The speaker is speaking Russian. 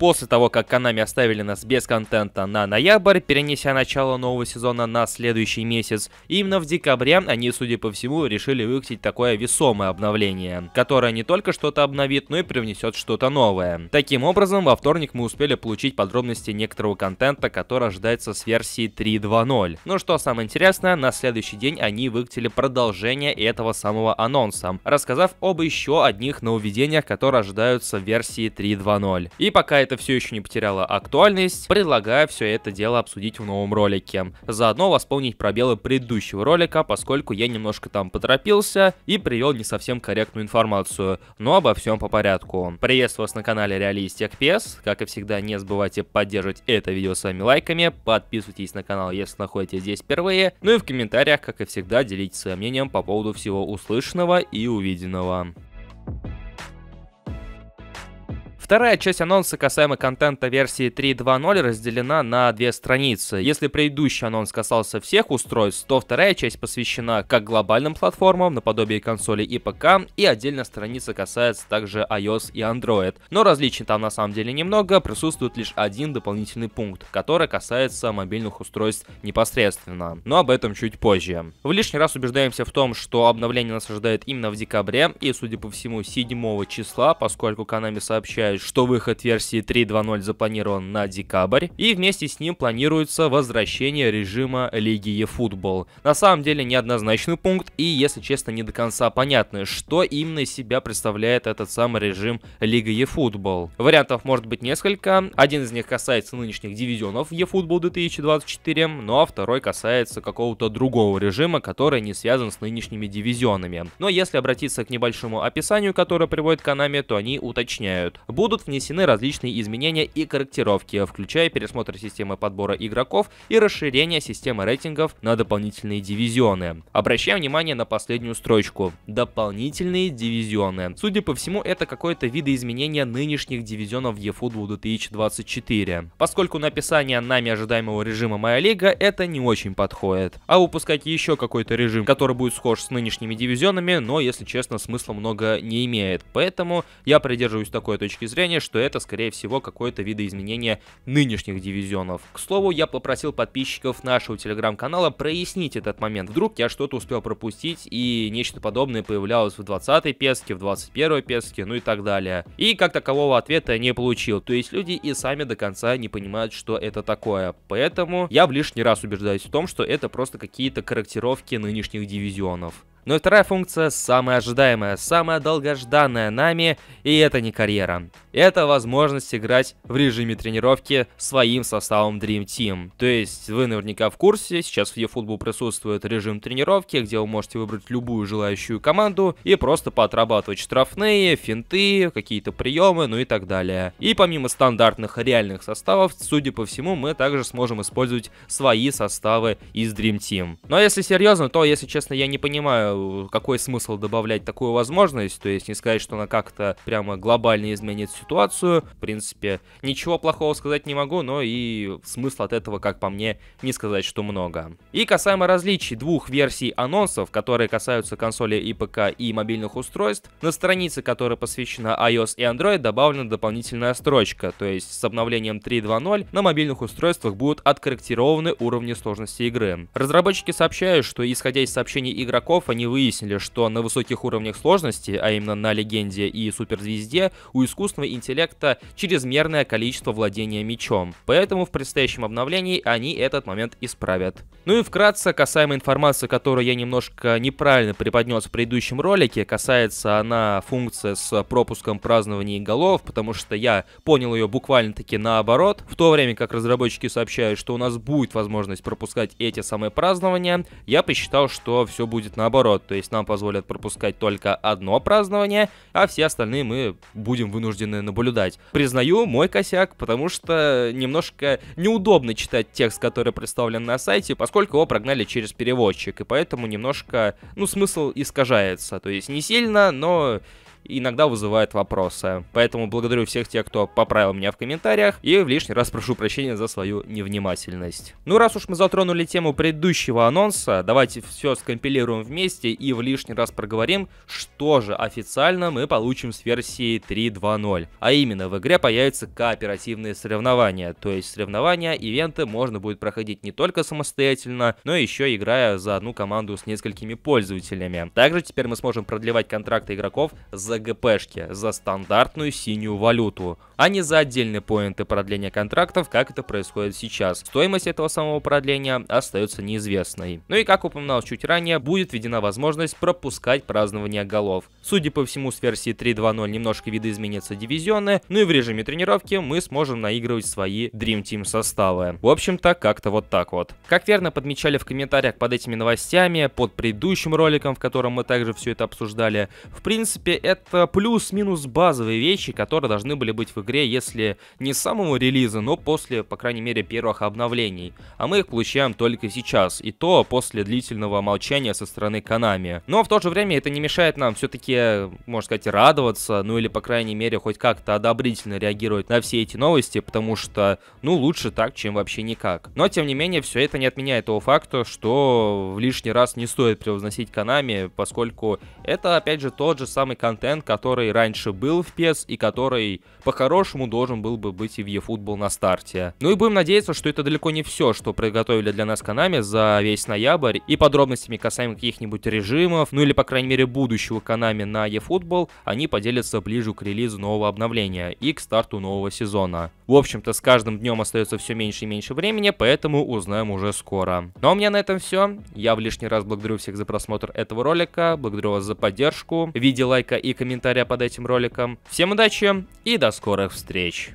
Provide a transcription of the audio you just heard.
После того, как Konami оставили нас без контента на ноябрь, перенеся начало нового сезона на следующий месяц, именно в декабре они, судя по всему, решили выкатить такое весомое обновление, которое не только что-то обновит, но и привнесет что-то новое. Таким образом, во вторник мы успели получить подробности некоторого контента, который ожидается с версии 3.2.0. Но что самое интересное, на следующий день они выкатили продолжение этого самого анонса, рассказав об еще одних нововведениях, которые ожидаются в версии 3.2.0. И пока это все еще не потеряло актуальность, предлагаю все это дело обсудить в новом ролике. Заодно восполнить пробелы предыдущего ролика, поскольку я немножко там поторопился и привел не совсем корректную информацию, но обо всем по порядку. Приветствую вас на канале RealistTechPS. Как и всегда, не забывайте поддерживать это видео своими лайками, подписывайтесь на канал, если находитесь здесь впервые, ну и в комментариях, как и всегда, делитесь своим мнением по поводу всего услышанного и увиденного. Вторая часть анонса касаемо контента версии 3.2.0 разделена на две страницы. Если предыдущий анонс касался всех устройств, то вторая часть посвящена как глобальным платформам, наподобие консолей и ПК, и отдельная страница касается также iOS и Android. Но различий там на самом деле немного, присутствует лишь один дополнительный пункт, который касается мобильных устройств непосредственно. Но об этом чуть позже. В лишний раз убеждаемся в том, что обновление нас ожидает именно в декабре, и судя по всему 7 числа, поскольку Konami сообщает, что выход версии 3.2.0 запланирован на декабрь, и вместе с ним планируется возвращение режима Лиги eFootball. На самом деле неоднозначный пункт, и, если честно, не до конца понятно, что именно из себя представляет этот самый режим Лига eFootball. Вариантов может быть несколько. Один из них касается нынешних дивизионов eFootball 2024, ну а второй касается какого-то другого режима, который не связан с нынешними дивизионами. Но если обратиться к небольшому описанию, которое приводит Konami, то они уточняют: будут внесены различные изменения и корректировки, включая пересмотр системы подбора игроков и расширение системы рейтингов на дополнительные дивизионы. Обращаем внимание на последнюю строчку. Дополнительные дивизионы. Судя по всему, это какое-то видоизменение нынешних дивизионов eFootball 2024. Поскольку на описание нами ожидаемого режима «Моя лига» это не очень подходит. А выпускать еще какой-то режим, который будет схож с нынешними дивизионами, но, если честно, смысла много не имеет. Поэтому я придерживаюсь такой точки зрения, что это, скорее всего, какое-то видоизменение нынешних дивизионов. К слову, я попросил подписчиков нашего телеграм-канала прояснить этот момент. Вдруг я что-то успел пропустить, и нечто подобное появлялось в 20-й песке, в 21-й песке, ну и так далее. И как такового ответа не получил. То есть люди и сами до конца не понимают, что это такое. Поэтому я в лишний раз убеждаюсь в том, что это просто какие-то корректировки нынешних дивизионов. Ну и вторая функция, самая ожидаемая, самая долгожданная нами, и это не карьера. Это возможность играть в режиме тренировки своим составом Dream Team. То есть вы наверняка в курсе, сейчас в eFootball присутствует режим тренировки, где вы можете выбрать любую желающую команду и просто поотрабатывать штрафные, финты, какие-то приемы, ну и так далее. И помимо стандартных реальных составов, судя по всему, мы также сможем использовать свои составы из Dream Team. Но если серьезно, то, если честно, я не понимаю, какой смысл добавлять такую возможность. То есть не сказать, что она как-то прямо глобально изменит ситуацию. В принципе, ничего плохого сказать не могу, но и смысл от этого, как по мне, не сказать, что много. И касаемо различий двух версий анонсов, которые касаются консолей и ПК и мобильных устройств, на странице, которая посвящена iOS и Android, добавлена дополнительная строчка. То есть с обновлением 3.2.0 на мобильных устройствах будут откорректированы уровни сложности игры. Разработчики сообщают, что, исходя из сообщений игроков, они выяснили, что на высоких уровнях сложности, а именно на Легенде и Суперзвезде, у искусственного интеллекта чрезмерное количество владения мечом. Поэтому в предстоящем обновлении они этот момент исправят. Ну и вкратце, касаемо информации, которую я немножко неправильно преподнес в предыдущем ролике, касается она функции с пропуском празднований голов, потому что я понял ее буквально-таки наоборот. В то время как разработчики сообщают, что у нас будет возможность пропускать эти самые празднования, я посчитал, что все будет наоборот. То есть нам позволят пропускать только одно празднование, а все остальные мы будем вынуждены наблюдать. Признаю, мой косяк, потому что немножко неудобно читать текст, который представлен на сайте, поскольку его прогнали через переводчик, и поэтому немножко, смысл искажается. То есть не сильно, но иногда вызывает вопросы. Поэтому благодарю всех тех, кто поправил меня в комментариях, и в лишний раз прошу прощения за свою невнимательность. Ну, раз уж мы затронули тему предыдущего анонса, давайте все скомпилируем вместе и в лишний раз проговорим, что же официально мы получим с версии 3.2.0. А именно, в игре появятся кооперативные соревнования, то есть соревнования, ивенты можно будет проходить не только самостоятельно, но еще играя за одну команду с несколькими пользователями. Также теперь мы сможем продлевать контракты игроков за ГПшки, за стандартную синюю валюту, а не за отдельные поинты продления контрактов, как это происходит сейчас. Стоимость этого самого продления остается неизвестной. Ну и как упоминал чуть ранее, будет введена возможность пропускать празднование голов. Судя по всему, с версии 3.2.0 немножко видоизменятся дивизионы, ну и в режиме тренировки мы сможем наигрывать свои Dream Team составы. В общем-то, как-то вот так вот. Как верно подмечали в комментариях под этими новостями, под предыдущим роликом, в котором мы также все это обсуждали, в принципе, это плюс-минус базовые вещи, которые должны были быть в игре, если не с самого релиза, но после, по крайней мере, первых обновлений. А мы их получаем только сейчас, и то после длительного молчания со стороны Konami. Но в то же время это не мешает нам все-таки, можно сказать, радоваться, ну или, по крайней мере, хоть как-то одобрительно реагировать на все эти новости, потому что, ну, лучше так, чем вообще никак. Но, тем не менее, все это не отменяет того факта, что в лишний раз не стоит превозносить Konami, поскольку это, опять же, тот же самый контент, который раньше был в PES и который, по-хорошему, должен был бы быть и в eFootball на старте. Ну и будем надеяться, что это далеко не все, что приготовили для нас Konami за весь ноябрь, и подробностями касаемо каких-нибудь режимов, ну или, по крайней мере, будущего Konami на eFootball, они поделятся ближе к релизу нового обновления и к старту нового сезона. В общем-то, с каждым днем остается все меньше и меньше времени, поэтому узнаем уже скоро. Ну а у меня на этом все. Я в лишний раз благодарю всех за просмотр этого ролика, благодарю вас за поддержку в виде лайка и комментария под этим роликом. Всем удачи и до скорых встреч!